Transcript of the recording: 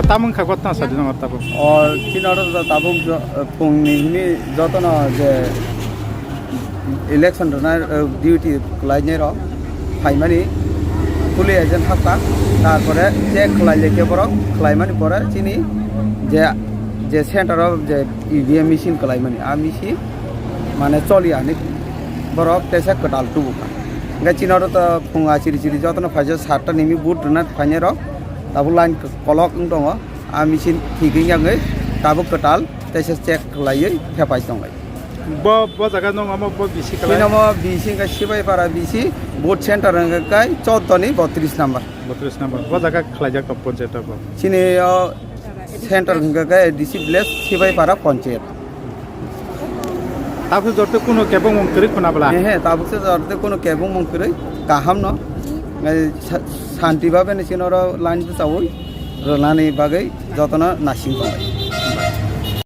tamung khakot na sa dinang tabuk. Chinaro tabuk pungni jotono je election na duty khlainai ro phaimani police agent থাকা তারপরে check খোলাইলে কে বড় খোলাইমানি পরে চিনি যে যে সেন্টার যে ইভিএম মেশিন খোলাইমানি আর মেশিন মানে চলি আনি বড় টেসা কটাল টুবুকা গে চিনর তো ফুঙ্গা চিরি চিরি যতন ফাইজে 7টা নিমি বুট না ফাইনে র তাবু লাইন কলক দङ আর মেশিন ঠিকই যাঙै তাবু কটাল টেসা চেক খোলাইयै হেপাই দङ Bo jaga nong amo bo bisi kala. Kinamo bisi ka sibai para bisi board center kai 14 ni 32 number. 32 number. Bo jaga khlajak top panchayat bo. Sini center kai DC bless sibai para panchayat. Tabu jorte kuno kebong mongkri khona bala. He tabu se jorte kuno kebong mongkri kaham no. Shanti bhabe ni sinoro line tu sawoi rolani bagai jotona nasing.